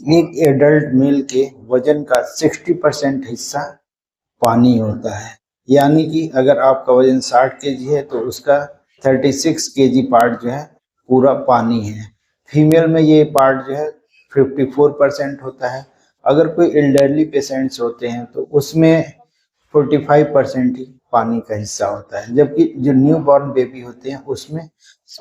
एक adult mail के वजन का 60% हिस्सा पानी होता है। यानी कि अगर आपका वजन 60 केजी है तो उसका 36 केजी पार्ट जो है पूरा पानी है। फीमेल में ये पार्ट जो है 54% होता है। अगर कोई एल्डरली पेशेंट्स होते हैं तो उसमें 45% ही पानी का हिस्सा होता है, जबकि जो न्यू बॉर्न बेबी होते हैं उसमें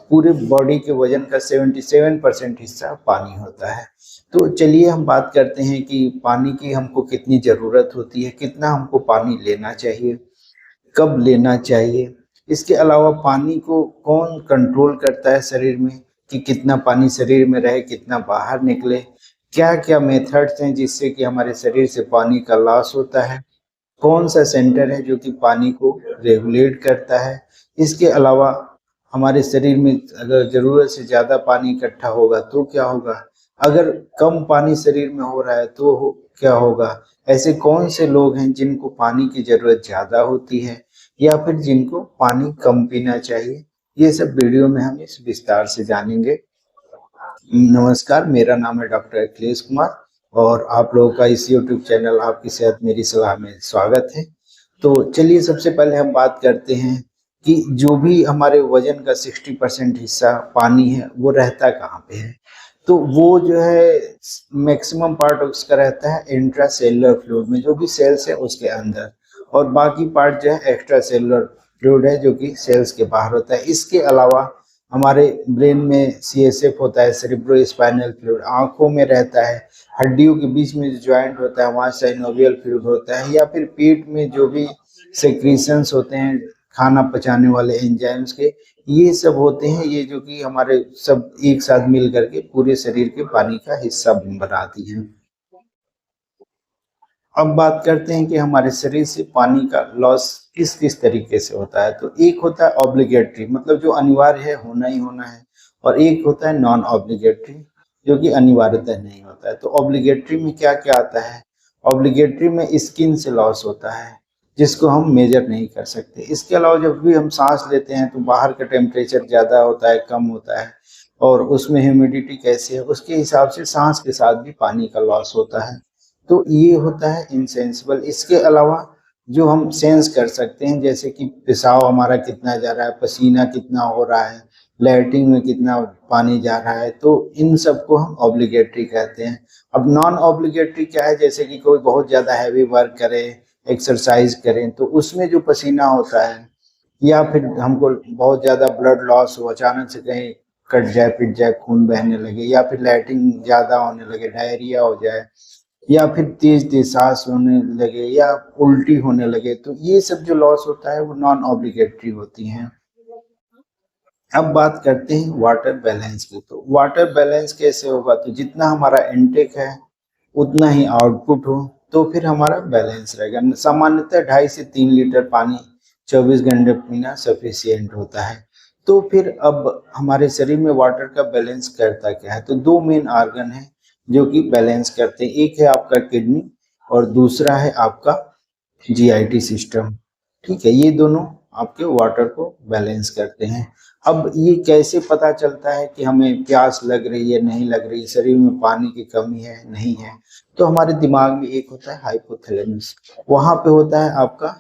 पूरे बॉडी के वजन का 77% हिस्सा पानी होता है। तो चलिए हम बात करते हैं कि पानी की हमको कितनी ज़रूरत होती है, कितना हमको पानी लेना चाहिए, कब लेना चाहिए। इसके अलावा पानी को कौन कंट्रोल करता है शरीर में, कि कितना पानी शरीर में रहे, कितना बाहर निकले। क्या क्या मेथड्स हैं जिससे कि हमारे शरीर से पानी का लॉस होता है। कौन सा सेंटर है जो कि पानी को रेगुलेट करता है। इसके अलावा हमारे शरीर में अगर ज़रूरत से ज़्यादा पानी इकट्ठा होगा तो क्या होगा, अगर कम पानी शरीर में हो रहा है तो क्या होगा। ऐसे कौन से लोग हैं जिनको पानी की ज़रूरत ज़्यादा होती है या फिर जिनको पानी कम पीना चाहिए, ये सब वीडियो में हम इस विस्तार से जानेंगे। नमस्कार, मेरा नाम है डॉक्टर अखिलेश कुमार और आप लोगों का इस यूट्यूब चैनल आपकी सेहत मेरी सलाह में स्वागत है। तो चलिए सबसे पहले हम बात करते हैं कि जो भी हमारे वजन का 60% हिस्सा पानी है वो रहता कहाँ पे है। तो वो जो है मैक्सिमम पार्ट उसका रहता है इंट्रा सेलुलर फ्लूइड में, जो भी सेल्स है उसके अंदर, और बाकी पार्ट जो है एक्स्ट्रा सेलुलर फ्लूइड है जो कि सेल्स के बाहर होता है। इसके अलावा हमारे ब्रेन में CSF होता है, सेरेब्रो स्पाइनल फ्लूइड, आंखों में रहता है, हड्डियों के बीच में जो जॉइंट होता है वहाँ साइनोवियल फ्लूइड होता है, या फिर पेट में जो भी सेक्रीशंस होते हैं खाना पचाने वाले एंजाइम्स के, ये सब होते हैं, ये जो कि हमारे सब एक साथ मिल करके पूरे शरीर के पानी का हिस्सा बनाती हैं। अब बात करते हैं कि हमारे शरीर से पानी का लॉस किस किस तरीके से होता है। तो एक होता है ऑब्लिगेटरी, मतलब जो अनिवार्य है, होना ही होना है, और एक होता है नॉन ऑब्लिगेटरी जो कि अनिवार्यतः नहीं होता है। तो ऑब्लिगेटरी में क्या क्या आता है। ऑब्लिगेटरी में स्किन से लॉस होता है जिसको हम मेजर नहीं कर सकते। इसके अलावा जब भी हम सांस लेते हैं तो बाहर का टेम्परेचर ज़्यादा होता है, कम होता है, और उसमें ह्यूमिडिटी कैसे है उसके हिसाब से सांस के साथ भी पानी का लॉस होता है। तो ये होता है इनसेंसिबल। इसके अलावा जो हम सेंस कर सकते हैं, जैसे कि पेशाब हमारा कितना जा रहा है, पसीना कितना हो रहा है, लैट्रिन में कितना पानी जा रहा है, तो इन सबको हम ऑब्लिगेटरी कहते हैं। अब नॉन ऑब्लिगेटरी क्या है, जैसे कि कोई बहुत ज़्यादा हैवी वर्क करे, एक्सरसाइज करें, तो उसमें जो पसीना होता है, या फिर हमको बहुत ज़्यादा ब्लड लॉस हो, अचानक से कहीं कट जाए, पिट जाए, खून बहने लगे, या फिर लैट्रिन ज़्यादा होने लगे, डायरिया हो जाए, या फिर तेज तेज सांस होने लगे, या उल्टी होने लगे, तो ये सब जो लॉस होता है वो नॉन ऑब्लिगेटरी होती हैं। अब बात करते हैं वाटर बैलेंस की। तो वाटर बैलेंस कैसे होगा, तो जितना हमारा इनटेक है उतना ही आउटपुट हो तो फिर हमारा बैलेंस रहेगा। सामान्यतः 2.5 से 3 लीटर पानी 24 घंटे पीना सफिशियंट होता है। तो फिर अब हमारे शरीर में वाटर का बैलेंस करता क्या है, तो दो मेन ऑर्गन है जो कि बैलेंस करते हैं। एक है आपका किडनी और दूसरा है आपका GIT सिस्टम। ठीक है, ये दोनों आपके वाटर को बैलेंस करते हैं। अब ये कैसे पता चलता है कि हमें प्यास लग रही है, नहीं लग रही, शरीर में पानी की कमी है, नहीं है। तो हमारे दिमाग में एक होता है हाइपोथैलेमस, वहां पे होता है आपका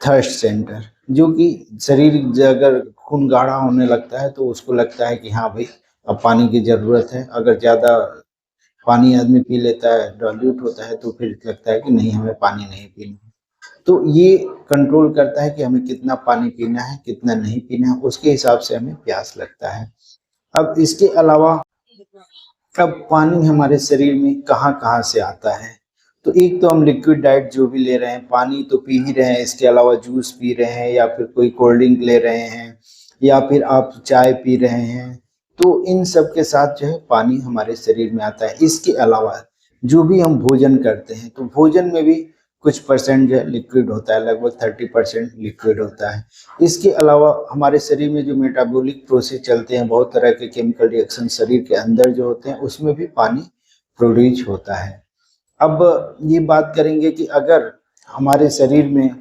थर्स्ट सेंटर, जो कि शरीर अगर खून गाढ़ा होने लगता है तो उसको लगता है कि हाँ भाई अब पानी की जरूरत है। अगर ज्यादा पानी आदमी पी लेता है, डाइल्यूट होता है, तो फिर लगता है कि नहीं, हमें पानी नहीं पीना है। तो ये कंट्रोल करता है कि हमें कितना पानी पीना है, कितना नहीं पीना है, उसके हिसाब से हमें प्यास लगता है। अब इसके अलावा अब पानी हमारे शरीर में कहाँ कहाँ से आता है, तो एक तो हम लिक्विड डाइट जो भी ले रहे हैं, पानी तो पी ही रहे हैं, इसके अलावा जूस पी रहे हैं, या फिर कोई कोल्ड ड्रिंक ले रहे हैं, या फिर आप चाय पी रहे हैं, तो इन सब के साथ जो है पानी हमारे शरीर में आता है। इसके अलावा जो भी हम भोजन करते हैं तो भोजन में भी कुछ परसेंट जो है लिक्विड होता है, लगभग 30% लिक्विड होता है। इसके अलावा हमारे शरीर में जो मेटाबॉलिक प्रोसेस चलते हैं, बहुत तरह के केमिकल रिएक्शन शरीर के अंदर जो होते हैं, उसमें भी पानी प्रोड्यूस होता है। अब ये बात करेंगे कि अगर हमारे शरीर में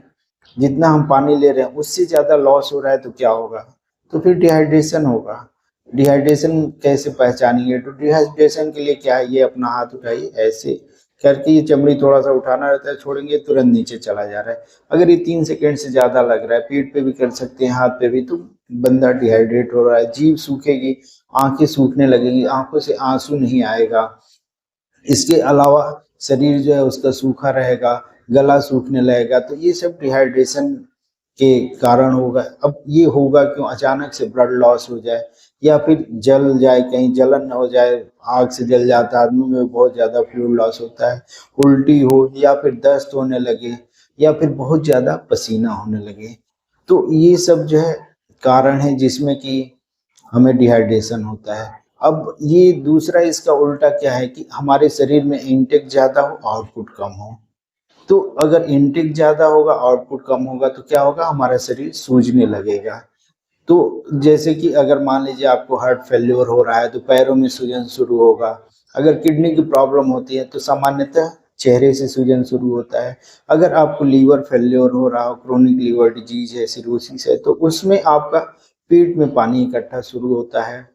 जितना हम पानी ले रहे हैं उससे ज़्यादा लॉस हो रहा है तो क्या होगा, तो फिर डिहाइड्रेशन होगा। डिहाइड्रेशन कैसे पहचानेंगे? तो डिहाइड्रेशन के लिए क्या है, ये अपना हाथ उठाइए, ऐसे करके ये चमड़ी थोड़ा सा उठाना रहता है, छोड़ेंगे तुरंत नीचे चला जा रहा है। अगर ये 3 सेकंड से ज़्यादा लग रहा है, पीठ पे भी कर सकते हैं, हाथ पे भी, तो बंदा डिहाइड्रेट हो रहा है। जीभ सूखेगी, आंखें सूखने लगेंगी, आंखों से आंसू नहीं आएगा। इसके अलावा शरीर जो है उसका सूखा रहेगा, गला सूखने लगेगा, तो ये सब डिहाइड्रेशन के कारण होगा। अब ये होगा क्यों? अचानक से ब्लड लॉस हो जाए, या फिर जल जाए, कहीं जलन हो जाए, आग से जल जाता है आदमी में, बहुत ज़्यादा फ्लूइड लॉस होता है, उल्टी हो, या फिर दस्त होने लगे, या फिर बहुत ज़्यादा पसीना होने लगे। तो ये सब जो है कारण है जिसमें कि हमें डिहाइड्रेशन होता है। अब ये दूसरा इसका उल्टा क्या है कि हमारे शरीर में इनटेक ज़्यादा हो, आउटपुट कम हो। तो अगर इनटेक ज़्यादा होगा, आउटपुट कम होगा, तो क्या होगा? हमारा शरीर सूजने लगेगा। तो जैसे कि अगर मान लीजिए आपको हार्ट फेल्योर हो रहा है तो पैरों में सूजन शुरू होगा। अगर किडनी की प्रॉब्लम होती है तो सामान्यतः चेहरे से सूजन शुरू होता है। अगर आपको लीवर फेल्योर हो रहा हो, क्रोनिक लीवर डिजीज है, सिरोसिस है, तो उसमें आपका पेट में पानी इकट्ठा शुरू होता है।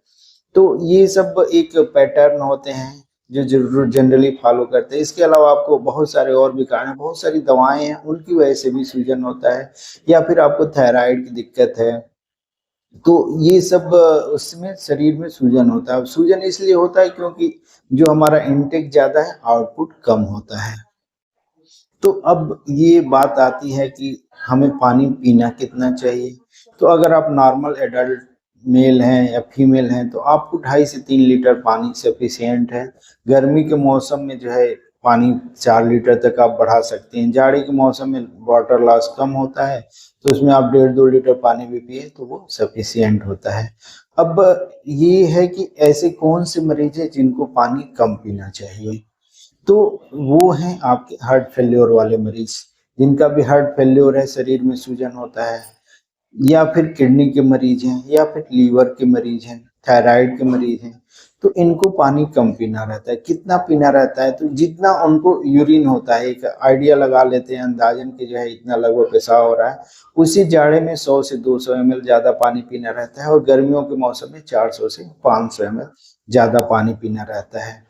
तो ये सब एक पैटर्न होते हैं जो जरूर जनरली फॉलो करते हैं। इसके अलावा आपको बहुत सारे और भी कारण हैं, बहुत सारी दवाएं हैं, उनकी वजह से भी सूजन होता है, या फिर आपको थायराइड की दिक्कत है, तो ये सब उसमें शरीर में सूजन होता है। सूजन इसलिए होता है क्योंकि जो हमारा इनटेक ज़्यादा है, आउटपुट कम होता है। तो अब ये बात आती है कि हमें पानी पीना कितना चाहिए। तो अगर आप नॉर्मल एडल्ट मेल हैं या फीमेल हैं तो आपको 2.5 से 3 लीटर पानी सफिशिएंट है। गर्मी के मौसम में जो है पानी 4 लीटर तक आप बढ़ा सकते हैं। जाड़े के मौसम में वाटर लॉस कम होता है, तो उसमें आप 1.5-2 लीटर पानी भी पिए तो वो सफिशिएंट होता है। अब ये है कि ऐसे कौन से मरीज हैं जिनको पानी कम पीना चाहिए? तो वो हैं आपके हार्ट फेल्योर वाले मरीज, जिनका भी हार्ट फेल्योर है, शरीर में सूजन होता है, या फिर किडनी के मरीज हैं, या फिर लीवर के मरीज हैं, थायराइड के मरीज हैं। तो इनको पानी कम पीना रहता है। कितना पीना रहता है? तो जितना उनको यूरिन होता है, एक आइडिया लगा लेते हैं अंदाजन कि जो है इतना लगभग पेशाब हो रहा है, उसी जाड़े में 100 से 200 ml ज़्यादा पानी पीना रहता है, और गर्मियों के मौसम में 400 से 500 ml ज़्यादा पानी पीना रहता है।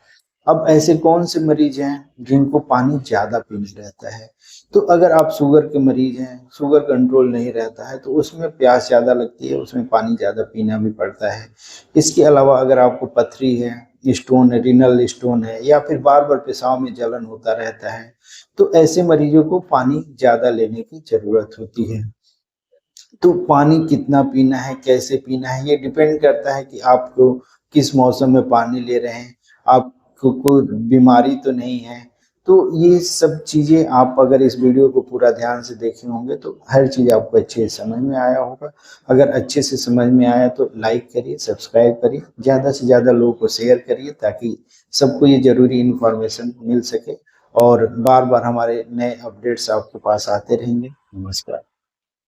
अब ऐसे कौन से मरीज हैं जिनको पानी ज़्यादा पीना रहता है? तो अगर आप शुगर के मरीज हैं, शुगर कंट्रोल नहीं रहता है, तो उसमें प्यास ज़्यादा लगती है, उसमें पानी ज़्यादा पीना भी पड़ता है। इसके अलावा अगर आपको पथरी है, स्टोन है, रीनल स्टोन है, या फिर बार बार पेशाब में जलन होता रहता है, तो ऐसे मरीजों को पानी ज़्यादा लेने की ज़रूरत होती है। तो पानी कितना पीना है, कैसे पीना है, ये डिपेंड करता है कि आपको किस मौसम में पानी ले रहे हैं, आपको कोई बीमारी तो नहीं है। तो ये सब चीज़ें आप अगर इस वीडियो को पूरा ध्यान से देखे होंगे तो हर चीज़ आपको अच्छे से समझ में आया होगा। अगर अच्छे से समझ में आया तो लाइक करिए, सब्सक्राइब करिए, ज़्यादा से ज़्यादा लोगों को शेयर करिए, ताकि सबको ये ज़रूरी इन्फॉर्मेशन मिल सके, और बार बार हमारे नए अपडेट्स आपके पास आते रहेंगे। नमस्कार।